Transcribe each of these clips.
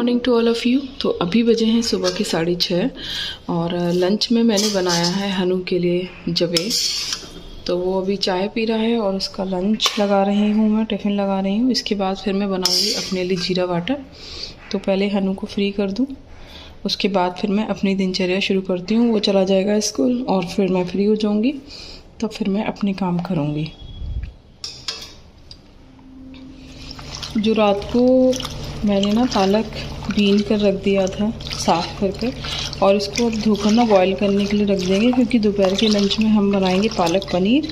Morning to all of you. तो अभी बजे हैं सुबह के 6:30 और लंच में मैंने बनाया है हनु के लिए जवे। तो वो अभी चाय पी रहा है और उसका लंच लगा रही हूँ, मैं टिफ़िन लगा रही हूँ। इसके बाद फिर मैं बनाऊँगी अपने लिए जीरा वाटर। तो पहले हनु को फ्री कर दूँ, उसके बाद फिर मैं अपनी दिनचर्या शुरू करती हूँ। वो चला जाएगा स्कूल और फिर मैं फ्री हो जाऊँगी, तो फिर मैं अपने काम करूँगी। जो रात को मैंने ना पालक बीन कर रख दिया था साफ़ करके, और इसको अब धोकर ना बॉईल करने के लिए रख देंगे, क्योंकि दोपहर के लंच में हम बनाएंगे पालक पनीर।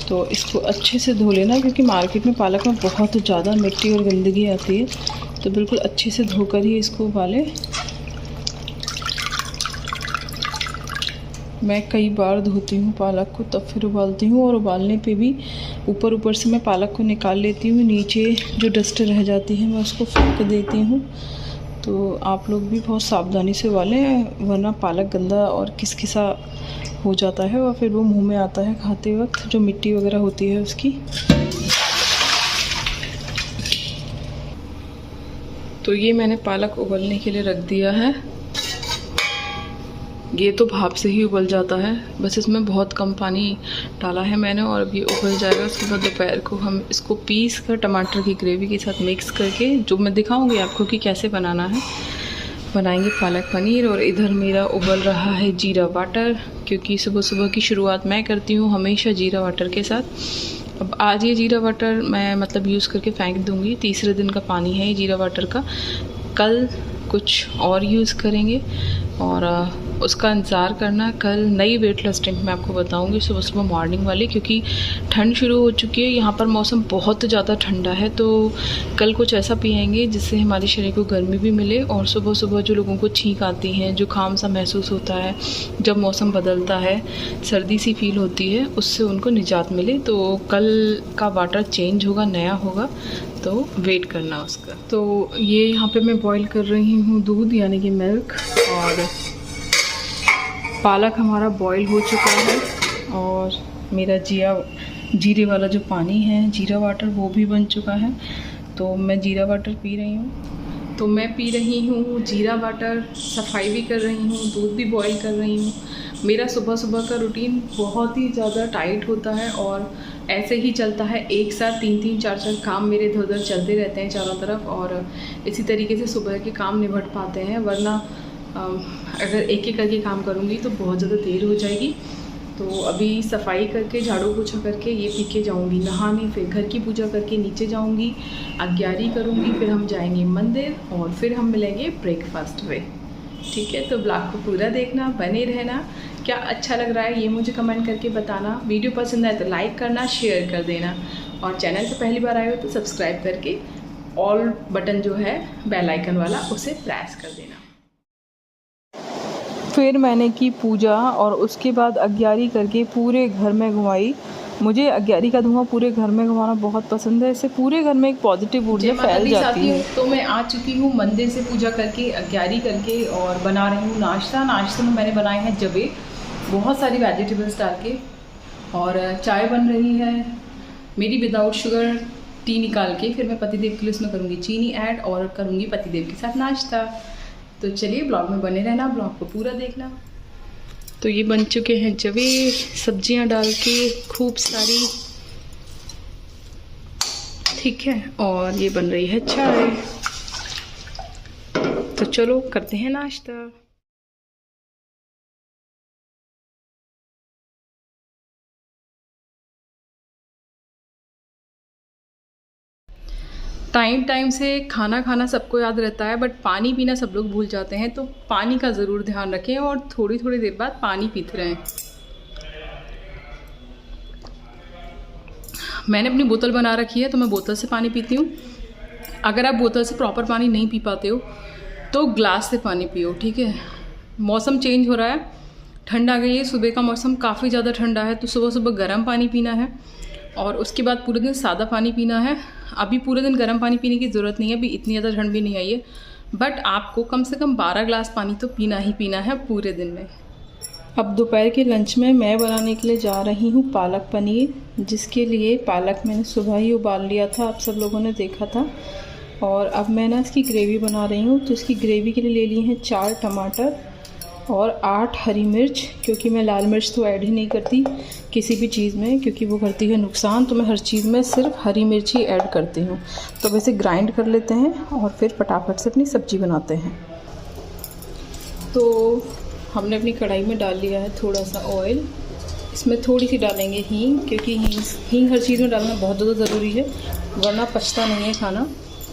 तो इसको अच्छे से धो लेना, क्योंकि मार्केट में पालक में बहुत ज़्यादा मिट्टी और गंदगी आती है। तो बिल्कुल अच्छे से धोकर ही इसको उबालें। मैं कई बार धोती हूँ पालक को, तब फिर उबालती हूँ, और उबालने पे भी ऊपर से मैं पालक को निकाल लेती हूँ। नीचे जो डस्ट रह जाती है मैं उसको फेंक देती हूँ। तो आप लोग भी बहुत सावधानी से उबालें, वरना पालक गंदा और किसकिसा हो जाता है और फिर वो मुंह में आता है खाते वक्त, जो मिट्टी वगैरह होती है उसकी। तो ये मैंने पालक उबलने के लिए रख दिया है। ये तो भाप से ही उबल जाता है, बस इसमें बहुत कम पानी डाला है मैंने, और अब ये उबल जाएगा। उसके बाद दोपहर को हम इसको पीस कर टमाटर की ग्रेवी के साथ मिक्स करके, जो मैं दिखाऊंगी आपको कि कैसे बनाना है, बनाएंगे पालक पनीर। और इधर मेरा उबल रहा है जीरा वाटर, क्योंकि सुबह सुबह की शुरुआत मैं करती हूँ हमेशा जीरा वाटर के साथ। अब आज ये जीरा वाटर मैं यूज़ करके फेंक दूँगी। तीसरे दिन का पानी है ये जीरा वाटर का। कल कुछ और यूज़ करेंगे और उसका इंतज़ार करना। कल नई वेट लॉस ड्रिंक मैं आपको बताऊंगी सुबह सुबह मॉर्निंग वाली, क्योंकि ठंड शुरू हो चुकी है। यहाँ पर मौसम बहुत ज़्यादा ठंडा है, तो कल कुछ ऐसा पिएंगे जिससे हमारे शरीर को गर्मी भी मिले, और सुबह सुबह जो लोगों को छींक आती है, जुकाम सा महसूस होता है, जब मौसम बदलता है, सर्दी सी फील होती है, उससे उनको निजात मिले। तो कल का वाटर चेंज होगा, नया होगा, तो वेट करना उसका। तो ये यहाँ पे मैं बॉईल कर रही हूँ दूध, यानी कि मिल्क, और पालक हमारा बॉईल हो चुका है, और मेरा जीरे वाला जो पानी है, जीरा वाटर, वो भी बन चुका है। तो मैं जीरा वाटर पी रही हूँ। तो मैं पी रही हूँ जीरा वाटर, सफाई भी कर रही हूँ, दूध भी बॉईल कर रही हूँ। मेरा सुबह सुबह का रूटीन बहुत ही ज़्यादा टाइट होता है, और ऐसे ही चलता है। एक साथ 3-3, 4-4 काम मेरे इधर उधर चलते रहते हैं चारों तरफ, और इसी तरीके से सुबह के काम निपट पाते हैं। वरना अगर एक एक करके काम करूँगी तो बहुत ज़्यादा देर हो जाएगी। तो अभी सफाई करके, झाड़ू पोछा करके ये पी के जाऊँगी नहाने, फिर घर की पूजा करके नीचे जाऊँगी, अग्यारी करूँगी, फिर हम जाएंगे मंदिर, और फिर हम मिलेंगे ब्रेकफास्ट में। ठीक है, तो ब्लॉग को पूरा देखना, बने रहना। क्या अच्छा लग रहा है ये मुझे कमेंट करके बताना। वीडियो पसंद आए तो लाइक करना, शेयर कर देना, और चैनल पे पहली बार आए हो तो सब्सक्राइब करके ऑल बटन जो है बेल आइकन वाला, उसे प्रेस कर देना। फिर मैंने की पूजा, और उसके बाद अग्यारी करके पूरे घर में घुमाई। मुझे अग्यारी का धुआं पूरे घर में घुमाना बहुत पसंद है, इससे पूरे घर में एक पॉजिटिव ऊर्जा फैल जाती है। तो मैं आ चुकी हूँ मंदिर से पूजा करके, अग्यारी करके, और बना रही हूँ नाश्ता। नाश्ते में मैंने बनाए हैं जवे, बहुत सारी वेजिटेबल्स डाल के, और चाय बन रही है मेरी विदाउट शुगर, टी निकाल के। फिर मैं पतिदेव के लिए उसमें करूँगी चीनी ऐड, और करूँगी पतिदेव के साथ नाश्ता। तो चलिए ब्लॉग में बने रहना, ब्लॉग को पूरा देखना। तो ये बन चुके हैं जवे, सब्जियां डाल के खूब सारी, ठीक है, और ये बन रही है चाय। तो चलो करते हैं नाश्ता। टाइम से खाना खाना सबको याद रहता है, बट पानी पीना सब लोग भूल जाते हैं। तो पानी का ज़रूर ध्यान रखें, और थोड़ी थोड़ी देर बाद पानी पीते रहें। मैंने अपनी बोतल बना रखी है, तो मैं बोतल से पानी पीती हूँ। अगर आप बोतल से प्रॉपर पानी नहीं पी पाते हो तो ग्लास से पानी पियो, ठीक है। मौसम चेंज हो रहा है, ठंड आ गई है, सुबह का मौसम काफ़ी ज़्यादा ठंडा है, तो सुबह सुबह गर्म पानी पीना है, और उसके बाद पूरे दिन सादा पानी पीना है। अभी पूरे दिन गर्म पानी पीने की ज़रूरत नहीं है, अभी इतनी ज़्यादा ठंड भी नहीं आई है, बट आपको कम से कम 12 ग्लास पानी तो पीना ही पीना है पूरे दिन में। अब दोपहर के लंच में मैं बनाने के लिए जा रही हूँ पालक पनीर, जिसके लिए पालक मैंने सुबह ही उबाल लिया था, आप सब लोगों ने देखा था। और अब मैं ना इसकी ग्रेवी बना रही हूँ। तो इसकी ग्रेवी के लिए ले लिए हैं 4 टमाटर और 8 हरी मिर्च, क्योंकि मैं लाल मिर्च तो ऐड ही नहीं करती किसी भी चीज़ में, क्योंकि वो करती है नुकसान। तो मैं हर चीज़ में सिर्फ हरी मिर्च ही ऐड करती हूँ। तो वैसे ग्राइंड कर लेते हैं और फिर फटाफट से अपनी सब्ज़ी बनाते हैं। तो हमने अपनी कढ़ाई में डाल लिया है थोड़ा सा ऑयल। इसमें थोड़ी सी डालेंगे हींग, क्योंकि हींग हर चीज़ में डालना बहुत ज़्यादा ज़रूरी है, वरना पचता नहीं है खाना।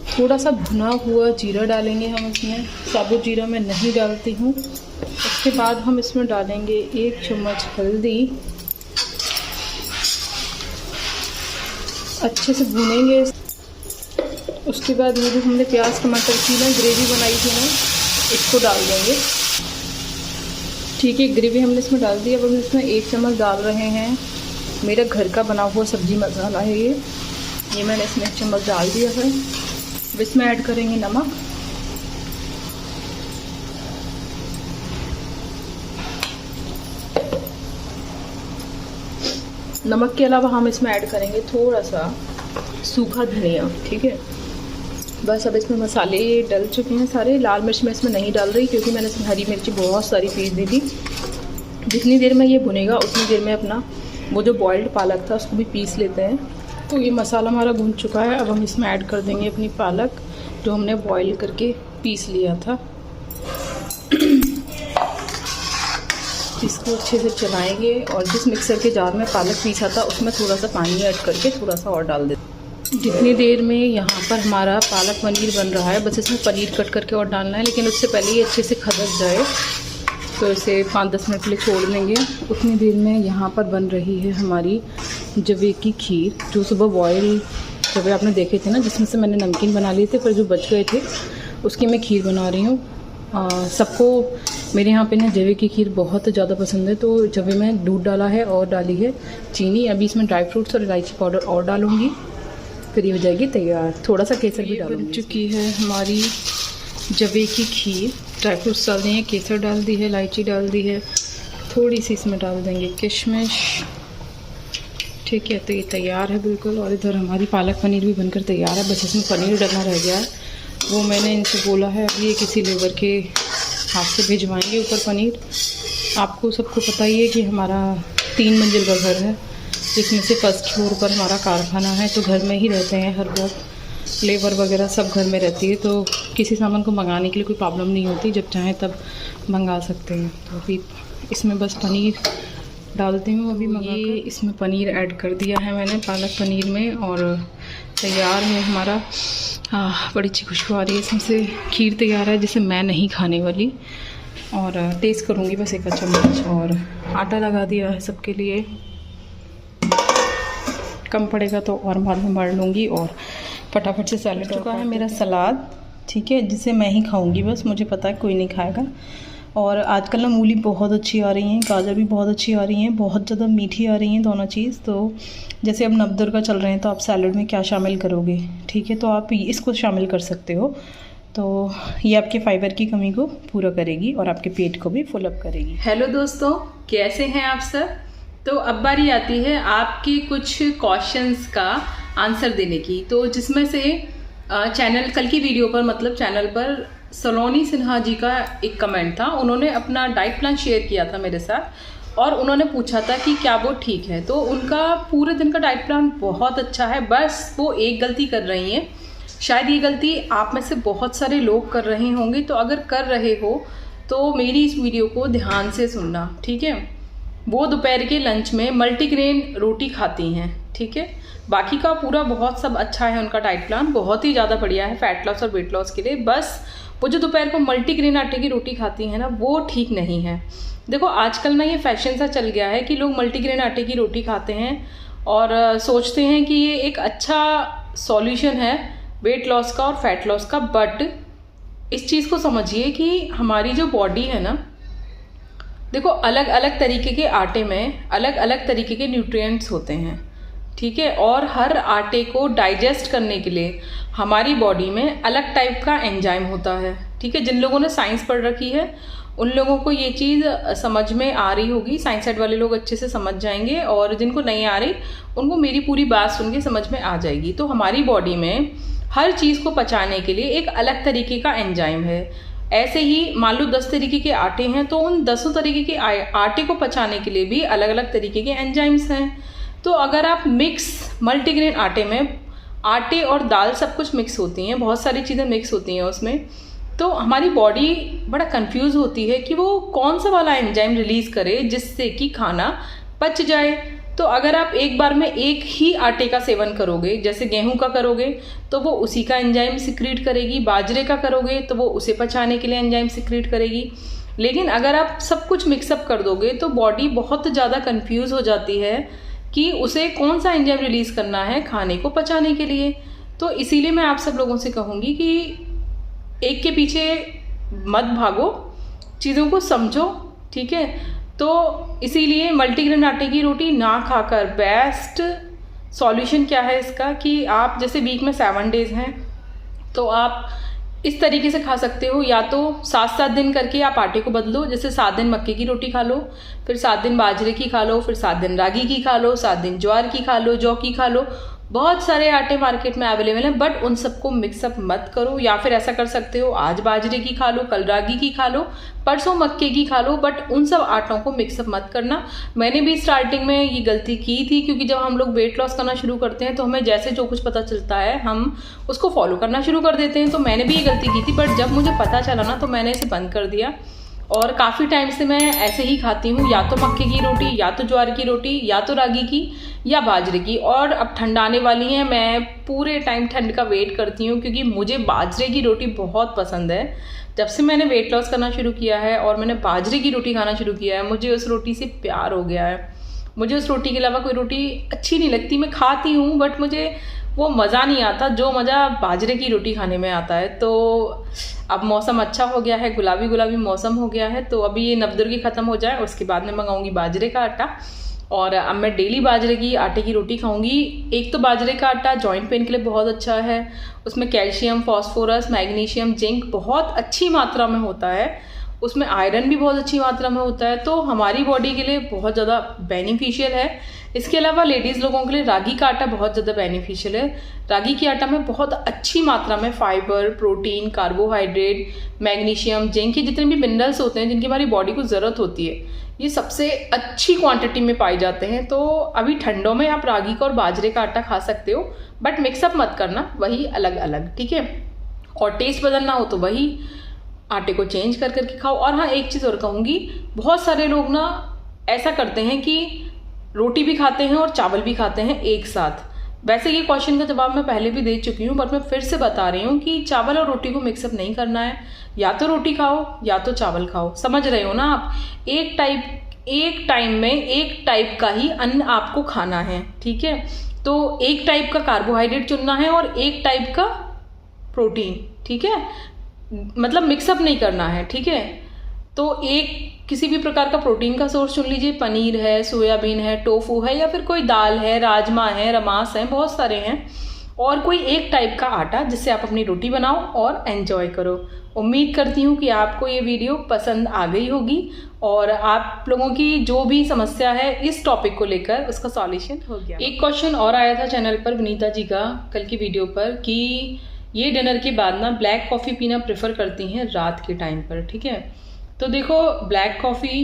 थोड़ा सा भुना हुआ जीरा डालेंगे हम इसमें, साबुत जीरा मैं नहीं डालती हूँ। उसके बाद हम इसमें डालेंगे 1 चम्मच हल्दी, अच्छे से भूनेंगे। उसके बाद ये जो हमने प्याज टमाटर की ना ग्रेवी बनाई थी ना, इसको डाल देंगे। ठीक है, ग्रेवी हमने इसमें डाल दी। अब हम इसमें 1 चम्मच डाल रहे हैं मेरा घर का बना हुआ सब्ज़ी मसाला है ये मैंने इसमें 1 चम्मच डाल दिया है। अब इसमें ऐड करेंगे नमक, नमक के अलावा हम इसमें ऐड करेंगे थोड़ा सा सूखा धनिया। ठीक है, बस अब इसमें मसाले डल चुके हैं सारे। लाल मिर्च मैं इसमें नहीं डाल रही, क्योंकि मैंने इसमें हरी मिर्ची बहुत सारी पीस दी थी। जितनी देर में ये भुनेगा उतनी देर में अपना वो जो बॉइल्ड पालक था उसको भी पीस लेते हैं। तो ये मसाला हमारा भुन चुका है। अब हम इसमें ऐड कर देंगे अपनी पालक जो हमने बॉईल करके पीस लिया था। इसको अच्छे से चलाएंगे और जिस मिक्सर के जार में पालक पीसा था उसमें थोड़ा सा पानी ऐड करके थोड़ा सा और डाल देते। जितनी देर में यहाँ पर हमारा पालक पनीर बन रहा है, बस इसमें पनीर कट करके और डालना है, लेकिन उससे पहले ये अच्छे से खदक जाए। तो इसे 5-10 मिनट के लिए छोड़ देंगे। उतनी देर में यहाँ पर बन रही है हमारी जवे की खीर, जो सुबह बॉयल जवे आपने देखे थे ना, जिसमें से मैंने नमकीन बना लिए थे, पर जो बच गए थे उसकी मैं खीर बना रही हूँ। सबको मेरे यहाँ पे ना जवे की खीर बहुत ज़्यादा पसंद है। तो जवे में दूध डाला है और डाली है चीनी। अभी इसमें ड्राई फ्रूट्स और इलायची पाउडर और डालूँगी, फिर ये हो जाएगी तैयार। थोड़ा सा केसर भी डालूंगी। बन चुकी है हमारी जवे की खीर। ड्राई फ्रूट्स डाल दिए हैं, केसर डाल दी है, इलायची डाल दी है, थोड़ी सी इसमें डाल देंगे किशमिश। ठीक है, तो ये तैयार है बिल्कुल। और इधर हमारी पालक पनीर भी बनकर तैयार है, बस इसमें पनीर डालना रह गया है। वो मैंने इनसे बोला है अभी ये किसी लेबर के हाथ से भिजवाएंगे ऊपर पनीर। आपको सबको पता ही है कि हमारा 3 मंजिल का घर है, जिसमें से फर्स्ट फ्लोर पर हमारा कारखाना है। तो घर में ही रहते हैं हर वक्त, लेबर वगैरह सब घर में रहती है। तो किसी सामान को मंगाने के लिए कोई प्रॉब्लम नहीं होती, जब चाहें तब मंगा सकते हैं। तो अभी इसमें बस पनीर डालती हूँ। अभी ये इसमें पनीर ऐड कर दिया है मैंने पालक पनीर में, और तैयार है हमारा। बड़ी अच्छी खुशबू आ रही है इसमें से। खीर तैयार है, जिसे मैं नहीं खाने वाली, और टेस्ट करूँगी बस 1 चम्मच। और आटा लगा दिया है सबके लिए, कम पड़ेगा तो और बाद में मर लूँगी। और फटाफट से सैलेड चुका है मेरा सलाद। ठीक है, जिसे मैं ही खाऊंगी बस, मुझे पता है कोई नहीं खाएगा। और आजकल ना मूली बहुत अच्छी आ रही हैं, गाजर भी बहुत अच्छी आ रही हैं, बहुत ज़्यादा मीठी आ रही हैं दोनों चीज़। तो जैसे अब नवदुर्गा चल रहे हैं, तो आप सैलेड में क्या शामिल करोगे? ठीक है, तो आप इसको शामिल कर सकते हो। तो ये आपके फाइबर की कमी को पूरा करेगी और आपके पेट को भी फुल अप करेगी। हेलो दोस्तों, कैसे हैं आप सब? तो अब बारी आती है आपके कुछ क्वेश्चंस का आंसर देने की। तो जिसमें से चैनल कल की वीडियो पर, मतलब चैनल पर सलोनी सिन्हा जी का एक कमेंट था। उन्होंने अपना डाइट प्लान शेयर किया था मेरे साथ, और उन्होंने पूछा था कि क्या वो ठीक है। तो उनका पूरे दिन का डाइट प्लान बहुत अच्छा है, बस वो एक गलती कर रही हैं। शायद ये गलती आप में से बहुत सारे लोग कर रहे होंगे। तो अगर कर रहे हो तो मेरी इस वीडियो को ध्यान से सुनना, ठीक है। वो दोपहर के लंच में मल्टीग्रेन रोटी खाती हैं, ठीक है। बाकी का पूरा बहुत सब अच्छा है, उनका डाइट प्लान बहुत ही ज़्यादा बढ़िया है फैट लॉस और वेट लॉस के लिए। बस वो जो दोपहर को मल्टीग्रेन आटे की रोटी खाती हैं ना, वो ठीक नहीं है। देखो आजकल ना ये फैशन सा चल गया है कि लोग मल्टीग्रेन आटे की रोटी खाते हैं और सोचते हैं कि ये एक अच्छा सॉल्यूशन है वेट लॉस का और फैट लॉस का। बट इस चीज़ को समझिए कि हमारी जो बॉडी है ना, देखो अलग अलग तरीके के आटे में अलग अलग तरीके के न्यूट्रिएंट्स होते हैं, ठीक है। और हर आटे को डाइजेस्ट करने के लिए हमारी बॉडी में अलग टाइप का एंजाइम होता है, ठीक है। जिन लोगों ने साइंस पढ़ रखी है उन लोगों को ये चीज़ समझ में आ रही होगी, साइंस साइड वाले लोग अच्छे से समझ जाएंगे, और जिनको नहीं आ रही उनको मेरी पूरी बात सुन के समझ में आ जाएगी। तो हमारी बॉडी में हर चीज़ को पचाने के लिए एक अलग तरीके का एंजाइम है। ऐसे ही मान लो 10 तरीके के आटे हैं, तो उन 10 तरीके के आटे को पचाने के लिए भी अलग अलग तरीके के एंजाइम्स हैं। तो अगर आप मिक्स मल्टीग्रेन आटे में, आटे और दाल सब कुछ मिक्स होती हैं, बहुत सारी चीज़ें मिक्स होती हैं उसमें, तो हमारी बॉडी बड़ा कंफ्यूज होती है कि वो कौन सा वाला एंजाइम रिलीज़ करे जिससे कि खाना पच जाए। तो अगर आप एक बार में एक ही आटे का सेवन करोगे, जैसे गेहूं का करोगे तो वो उसी का एंजाइम सिक्रीट करेगी, बाजरे का करोगे तो वो उसे पचाने के लिए एंजाइम सिक्रीट करेगी। लेकिन अगर आप सब कुछ मिक्सअप कर दोगे तो बॉडी बहुत ज़्यादा कंफ्यूज हो जाती है कि उसे कौन सा एंजाइम रिलीज़ करना है खाने को पचाने के लिए। तो इसीलिए मैं आप सब लोगों से कहूँगी कि एक के पीछे मत भागो, चीज़ों को समझो, ठीक है। तो इसीलिए मल्टीग्रेन आटे की रोटी ना खाकर बेस्ट सॉल्यूशन क्या है इसका कि आप जैसे वीक में 7 डेज हैं तो आप इस तरीके से खा सकते हो, या तो 7-7 दिन करके आप आटे को बदलो। जैसे 7 दिन मक्के की रोटी खा लो, फिर 7 दिन बाजरे की खा लो, फिर 7 दिन रागी की खा लो, 7 दिन ज्वार की खा लो, जौ की खा लो। बहुत सारे आटे मार्केट में अवेलेबल हैं, बट उन सबको मिक्सअप मत करो। या फिर ऐसा कर सकते हो, आज बाजरे की खा लो, कल रागी की खा लो, परसों मक्के की खा लो, बट उन सब आटों को मिक्सअप मत करना। मैंने भी स्टार्टिंग में ये गलती की थी, क्योंकि जब हम लोग वेट लॉस करना शुरू करते हैं तो हमें जैसे जो कुछ पता चलता है हम उसको फॉलो करना शुरू कर देते हैं। तो मैंने भी ये गलती की थी, बट जब मुझे पता चला ना तो मैंने इसे बंद कर दिया और काफ़ी टाइम से मैं ऐसे ही खाती हूँ, या तो मक्के की रोटी, या तो ज्वार की रोटी, या तो रागी की, या बाजरे की। और अब ठंड आने वाली है, मैं पूरे टाइम ठंड का वेट करती हूँ क्योंकि मुझे बाजरे की रोटी बहुत पसंद है। जब से मैंने वेट लॉस करना शुरू किया है और मैंने बाजरे की रोटी खाना शुरू किया है, मुझे उस रोटी से प्यार हो गया है। मुझे उस रोटी के अलावा कोई रोटी अच्छी नहीं लगती। मैं खाती हूँ बट मुझे वो मज़ा नहीं आता जो मज़ा बाजरे की रोटी खाने में आता है। तो अब मौसम अच्छा हो गया है, गुलाबी गुलाबी मौसम हो गया है, तो अभी ये नवदुर्गी ख़त्म हो जाए उसके बाद मैं मंगाऊंगी बाजरे का आटा। और अब मैं डेली बाजरे की आटे की रोटी खाऊंगी। एक तो बाजरे का आटा जॉइंट पेन के लिए बहुत अच्छा है, उसमें कैल्शियम, फॉस्फोरस, मैग्नीशियम, जिंक बहुत अच्छी मात्रा में होता है, उसमें आयरन भी बहुत अच्छी मात्रा में होता है, तो हमारी बॉडी के लिए बहुत ज़्यादा बेनिफिशियल है। इसके अलावा लेडीज़ लोगों के लिए रागी का आटा बहुत ज़्यादा बेनिफिशियल है। रागी के आटा में बहुत अच्छी मात्रा में fibre, protein, carbohydrate, magnesium, zinc के जितने भी मिनरल्स होते हैं जिनकी हमारी बॉडी को ज़रूरत होती है, ये सबसे अच्छी क्वांटिटी में पाए जाते हैं। तो अभी ठंडों में आप रागी का और बाजरे का आटा खा सकते हो, बट मिक्सअप मत करना, वही अलग अलग, ठीक है। और टेस्ट बदलना हो तो वही आटे को चेंज कर करके खाओ। और हाँ, एक चीज़ और कहूँगी, बहुत सारे लोग ना ऐसा करते हैं कि रोटी भी खाते हैं और चावल भी खाते हैं एक साथ। वैसे ये क्वेश्चन का जवाब मैं पहले भी दे चुकी हूँ, बट मैं फिर से बता रही हूँ कि चावल और रोटी को मिक्सअप नहीं करना है। या तो रोटी खाओ या तो चावल खाओ, समझ रहे हो ना आप। एक टाइम में एक टाइप का ही अन्न आपको खाना है, ठीक है। तो एक टाइप का कार्बोहाइड्रेट चुनना है और एक टाइप का प्रोटीन, ठीक है, मतलब मिक्सअप नहीं करना है, ठीक है। तो एक किसी भी प्रकार का प्रोटीन का सोर्स चुन लीजिए, पनीर है, सोयाबीन है, टोफू है, या फिर कोई दाल है, राजमा है, रमास है, बहुत सारे हैं। और कोई एक टाइप का आटा जिससे आप अपनी रोटी बनाओ और एंजॉय करो। उम्मीद करती हूँ कि आपको ये वीडियो पसंद आ गई होगी और आप लोगों की जो भी समस्या है इस टॉपिक को लेकर उसका सॉल्यूशन हो गया। एक क्वेश्चन और आया था चैनल पर विनीता जी का कल की वीडियो पर कि ये डिनर के बाद ना ब्लैक कॉफ़ी पीना प्रेफर करती हैं रात के टाइम पर, ठीक है। तो देखो, ब्लैक कॉफ़ी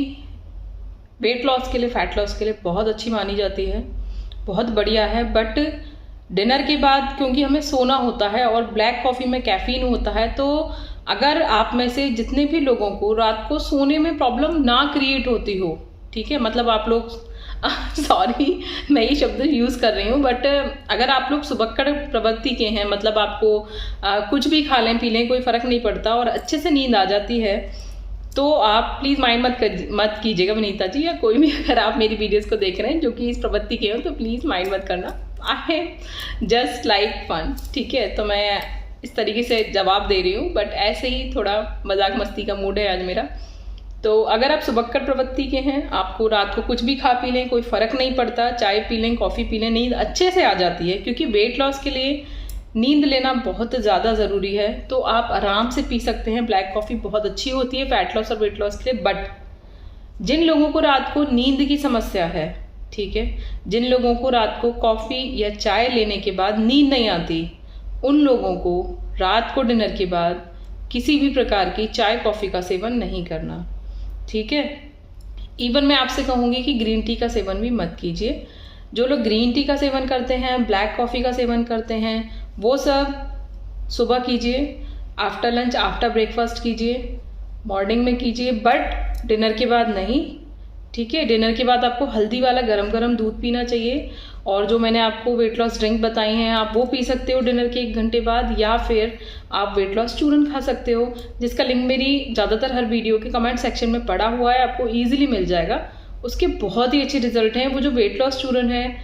वेट लॉस के लिए, फैट लॉस के लिए बहुत अच्छी मानी जाती है, बहुत बढ़िया है। बट डिनर के बाद क्योंकि हमें सोना होता है और ब्लैक कॉफ़ी में कैफीन होता है, तो अगर आप में से जितने भी लोगों को रात को सोने में प्रॉब्लम ना क्रिएट होती हो, ठीक है, मतलब आप लोग सॉरी मैं ये शब्द यूज़ कर रही हूँ, बट अगर आप लोग सुबक्कड़ प्रवृत्ति के हैं, मतलब आपको कुछ भी खा लें पी लें कोई फ़र्क नहीं पड़ता और अच्छे से नींद आ जाती है, तो आप प्लीज़ माइंड मत कीजिएगा विनीता जी, या कोई भी अगर आप मेरी वीडियोस को देख रहे हैं जो कि इस प्रवृत्ति के हो, तो प्लीज़ माइंड मत करना। I am just like fun, ठीक है। तो मैं इस तरीके से जवाब दे रही हूँ, बट ऐसे ही थोड़ा मजाक मस्ती का मूड है आज मेरा। तो अगर आप सुबक्कड़ प्रवृत्ति के हैं, आपको रात को कुछ भी खा पी लें कोई फ़र्क नहीं पड़ता, चाय पी लें, कॉफ़ी पी लें, नींद अच्छे से आ जाती है, क्योंकि वेट लॉस के लिए नींद लेना बहुत ज़्यादा ज़रूरी है। तो आप आराम से पी सकते हैं, ब्लैक कॉफ़ी बहुत अच्छी होती है फैट लॉस और वेट लॉस के लिए। बट जिन लोगों को रात को नींद की समस्या है, ठीक है, जिन लोगों को रात को कॉफ़ी या चाय लेने के बाद नींद नहीं आती, उन लोगों को रात को डिनर के बाद किसी भी प्रकार की चाय कॉफ़ी का सेवन नहीं करना, ठीक है। इवन मैं आपसे कहूँगी कि ग्रीन टी का सेवन भी मत कीजिए। जो लोग ग्रीन टी का सेवन करते हैं, ब्लैक कॉफ़ी का सेवन करते हैं, वो सब सुबह कीजिए, आफ्टर लंच, आफ्टर ब्रेकफास्ट कीजिए, मॉर्निंग में कीजिए, बट डिनर के बाद नहीं, ठीक है। डिनर के बाद आपको हल्दी वाला गरम गरम दूध पीना चाहिए। और जो मैंने आपको वेट लॉस ड्रिंक बताई हैं आप वो पी सकते हो डिनर के 1 घंटे बाद, या फिर आप वेट लॉस चूरन खा सकते हो, जिसका लिंक मेरी ज़्यादातर हर वीडियो के कमेंट सेक्शन में पड़ा हुआ है, आपको ईजिली मिल जाएगा। उसके बहुत ही अच्छे रिजल्ट हैं। वो जो वेट लॉस चूरन है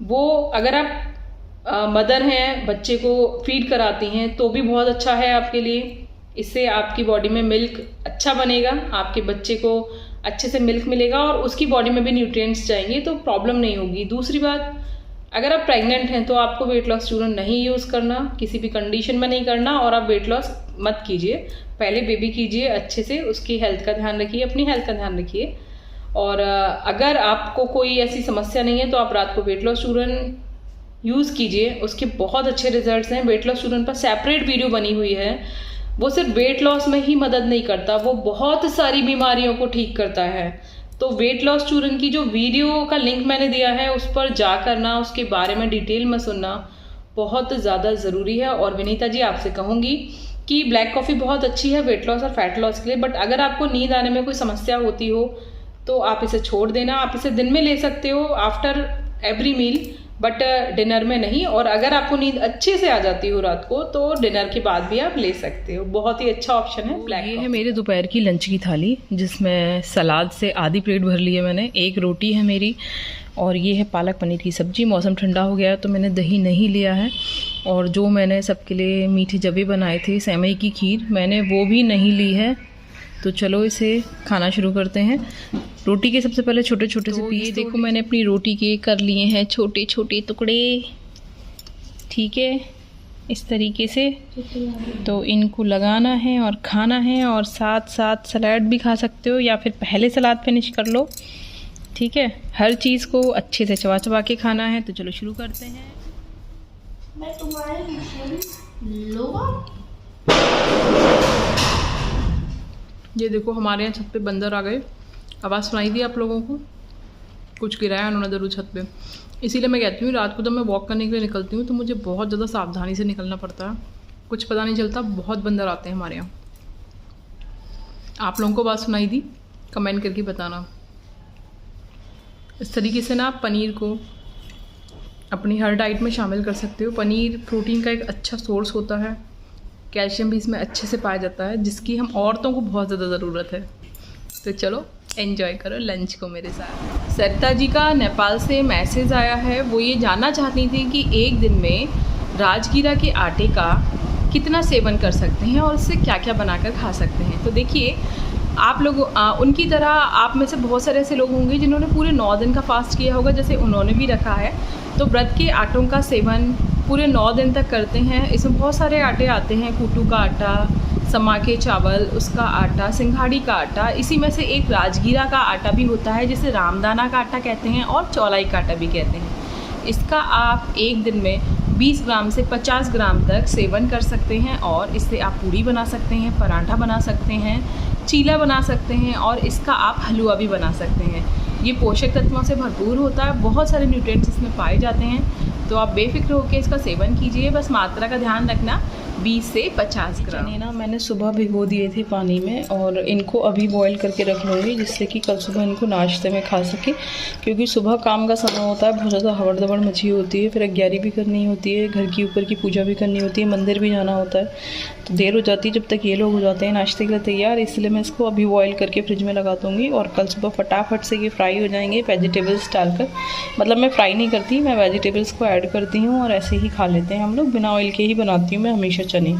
वो अगर आप मदर हैं, बच्चे को फीड कराती हैं तो भी बहुत अच्छा है आपके लिए। इससे आपकी बॉडी में मिल्क अच्छा बनेगा, आपके बच्चे को अच्छे से मिल्क मिलेगा और उसकी बॉडी में भी न्यूट्रिएंट्स जाएंगे तो प्रॉब्लम नहीं होगी। दूसरी बात, अगर आप प्रेग्नेंट हैं तो आपको वेट लॉस चूरन नहीं यूज़ करना, किसी भी कंडीशन में नहीं करना, और आप वेट लॉस मत कीजिए। पहले बेबी कीजिए अच्छे से, उसकी हेल्थ का ध्यान रखिए, अपनी हेल्थ का ध्यान रखिए। और अगर आपको कोई ऐसी समस्या नहीं है तो आप रात को वेट लॉस चूरन यूज़ कीजिए, उसके बहुत अच्छे रिजल्ट्स हैं। वेट लॉस चूरन पर सेपरेट वीडियो बनी हुई है। वो सिर्फ वेट लॉस में ही मदद नहीं करता, वो बहुत सारी बीमारियों को ठीक करता है। तो वेट लॉस चूरन की जो वीडियो का लिंक मैंने दिया है उस पर जा करना, उसके बारे में डिटेल में सुनना बहुत ज़्यादा ज़रूरी है। और विनीता जी आपसे कहूँगी कि ब्लैक कॉफ़ी बहुत अच्छी है वेट लॉस और फैट लॉस के लिए, बट अगर आपको नींद आने में कोई समस्या होती हो तो आप इसे छोड़ देना। आप इसे दिन में ले सकते हो after every meal, but dinner में नहीं। और अगर आपको नींद अच्छे से आ जाती हो रात को तो डिनर के बाद भी आप ले सकते हो, बहुत ही अच्छा ऑप्शन है ब्लैक। ये है मेरे दोपहर की लंच की थाली, जिसमें सलाद से आधी प्लेट भर ली है मैंने, 1 रोटी है मेरी, और ये है पालक पनीर की सब्जी। मौसम ठंडा हो गया तो मैंने दही नहीं लिया है, और जो मैंने सबके लिए मीठे जबे बनाए थे, सेवई की खीर, मैंने वो भी नहीं ली है। तो चलो इसे खाना शुरू करते हैं। रोटी के सबसे पहले छोटे छोटे से पीस। देखो मैंने अपनी रोटी के कर लिए हैं छोटे छोटे टुकड़े, ठीक है, इस तरीके से। तो इनको लगाना है और खाना है, और साथ साथ सलाद भी खा सकते हो या फिर पहले सलाद फिनिश कर लो, ठीक है। हर चीज़ को अच्छे से चबा चबा के खाना है। तो चलो शुरू करते हैं। मैं तुम्हारे लो। ये देखो हमारे यहाँ छत पे बंदर आ गए, आवाज़ सुनाई दी आप लोगों को, कुछ गिराया उन्होंने ज़रूर छत पे। इसीलिए मैं कहती हूँ रात को जब मैं वॉक करने के लिए निकलती हूँ तो मुझे बहुत ज़्यादा सावधानी से निकलना पड़ता है, कुछ पता नहीं चलता, बहुत बंदर आते हैं हमारे यहाँ। आप लोगों को बात सुनाई दी? कमेंट करके बताना। इस तरीके से ना आप पनीर को अपनी हर डाइट में शामिल कर सकते हो। पनीर प्रोटीन का एक अच्छा सोर्स होता है, कैल्शियम भी इसमें अच्छे से पाया जाता है, जिसकी हम औरतों को बहुत ज़्यादा ज़रूरत है। तो चलो एंजॉय करो लंच को मेरे साथ। सरिता जी का नेपाल से मैसेज आया है, वो ये जानना चाहती थी कि एक दिन में राजगीरा के आटे का कितना सेवन कर सकते हैं और उससे क्या क्या बनाकर खा सकते हैं। तो देखिए आप लोग उनकी तरह आप में से बहुत सारे ऐसे लोग होंगे जिन्होंने पूरे 9 दिन का फास्ट किया होगा, जैसे उन्होंने भी रखा है। तो व्रत के आटों का सेवन पूरे 9 दिन तक करते हैं। इसमें बहुत सारे आटे आते हैं, कूटू का आटा, समा के चावल, उसका आटा, सिंघाड़ी का आटा, इसी में से एक राजगीरा का आटा भी होता है जिसे रामदाना का आटा कहते हैं और चौलाई का आटा भी कहते हैं। इसका आप एक दिन में 20 ग्राम से 50 ग्राम तक सेवन कर सकते हैं, और इससे आप पूड़ी बना सकते हैं, पराठा बना सकते हैं, चीला बना सकते हैं, और इसका आप हलवा भी बना सकते हैं। ये पोषक तत्वों से भरपूर होता है, बहुत सारे न्यूट्रिएंट्स इसमें पाए जाते हैं। तो आप बेफिक्र होकर इसका सेवन कीजिए, बस मात्रा का ध्यान रखना, 20 से 50 ग्राम। चने ना मैंने सुबह भिगो दिए थे पानी में, और इनको अभी बॉईल करके रख लूँगी जिससे कि कल सुबह इनको नाश्ते में खा सके, क्योंकि सुबह काम का समय होता है, बहुत ज़्यादा हवड़ दबड़ मची होती है, फिर अग्यारी भी करनी होती है, घर की ऊपर की पूजा भी करनी होती है, मंदिर भी जाना होता है, तो देर हो जाती है जब तक ये लोग हो जाते हैं नाश्ते के लिए तैयार। इसलिए मैं इसको अभी बॉईल करके फ्रिज में लगा दूँगी, और कल सुबह फटाफट से ये फ्राई हो जाएंगे वेजिटेबल्स डालकर। मतलब मैं फ्राई नहीं करती, मैं वेजिटेबल्स को ऐड करती हूँ और ऐसे ही खा लेते हैं हम लोग, बिना ऑयल के ही बनाती हूँ मैं हमेशा चने।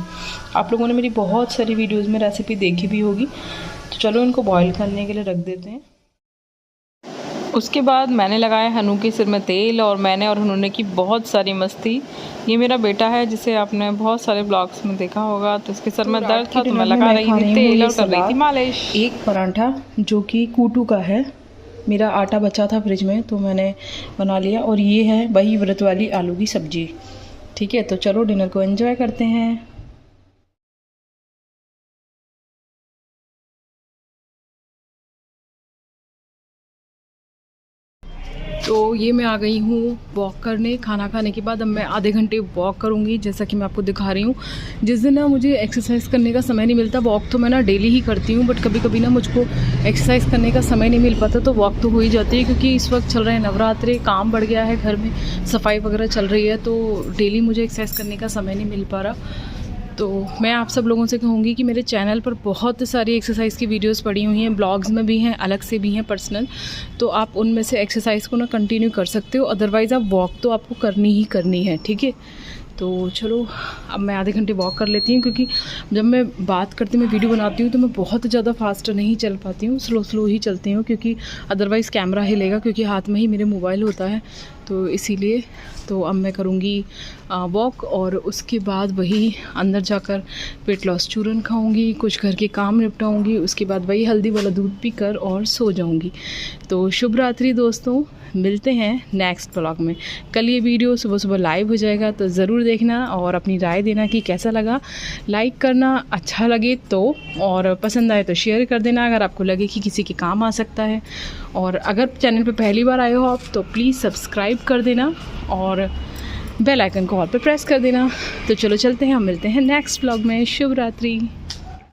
आप लोगों ने मेरी बहुत सारी वीडियोस में रेसिपी देखी भी होगी। तो चलो इनको बॉईल करने के लिए रख देते हैं। उसके बाद मैंने लगाया हनु के सिर में तेल, और मैंने और हनु ने की बहुत सारी मस्ती। ये मेरा बेटा है जिसे आपने बहुत सारे ब्लॉग्स में देखा होगा। तो इसके सर में दर्द था तो मैं लगा रही थी तेल और कर रही थी मालिश। एक पराठा जो कि कूटू का है, मेरा आटा बचा था फ्रिज में तो मैंने बना लिया, और ये है वही व्रत वाली आलू की सब्जी, ठीक है, तो चलो डिनर को एंजॉय करते हैं। तो ये मैं आ गई हूँ वॉक करने। खाना खाने के बाद अब मैं आधे घंटे वॉक करूँगी, जैसा कि मैं आपको दिखा रही हूँ। जिस दिन ना मुझे एक्सरसाइज करने का समय नहीं मिलता, वॉक तो मैं ना डेली ही करती हूँ, बट कभी कभी ना मुझको एक्सरसाइज करने का समय नहीं मिल पाता, तो वॉक तो हो ही जाती है। क्योंकि इस वक्त चल रहे हैं नवरात्रे, काम बढ़ गया है, घर में सफाई वगैरह चल रही है, तो डेली मुझे एक्सरसाइज करने का समय नहीं मिल पा रहा। तो मैं आप सब लोगों से कहूँगी कि मेरे चैनल पर बहुत सारी एक्सरसाइज की वीडियोस पड़ी हुई हैं, ब्लॉग्स में भी हैं, अलग से भी हैं पर्सनल, तो आप उनमें से एक्सरसाइज को ना कंटिन्यू कर सकते हो। अदरवाइज़ आप वॉक तो आपको करनी ही करनी है, ठीक है। तो चलो अब मैं आधे घंटे वॉक कर लेती हूँ, क्योंकि जब मैं बात करती, मैं वीडियो बनाती हूँ, तो मैं बहुत ज़्यादा फास्ट नहीं चल पाती हूँ, स्लो ही चलती हूँ, क्योंकि अदरवाइज़ कैमरा हिलेगा, क्योंकि हाथ में ही मेरे मोबाइल होता है, तो इसीलिए। तो अब मैं करूँगी वॉक, और उसके बाद वही अंदर जाकर वेट लॉस चूरन खाऊँगी, कुछ घर के काम निपटाऊँगी, उसके बाद वही हल्दी वाला दूध पीकर और सो जाऊँगी। तो शुभ रात्रि दोस्तों, मिलते हैं नेक्स्ट ब्लॉग में। कल ये वीडियो सुबह सुबह लाइव हो जाएगा, तो ज़रूर देखना और अपनी राय देना कि कैसा लगा। लाइक करना अच्छा लगे तो, और पसंद आए तो शेयर कर देना अगर आपको लगे कि किसी के काम आ सकता है। और अगर चैनल पे पहली बार आए हो आप, तो प्लीज़ सब्सक्राइब कर देना और बेल आइकन को ऑल पे प्रेस कर देना। तो चलो चलते हैं, हम मिलते हैं नेक्स्ट ब्लॉग में। शुभ रात्रि।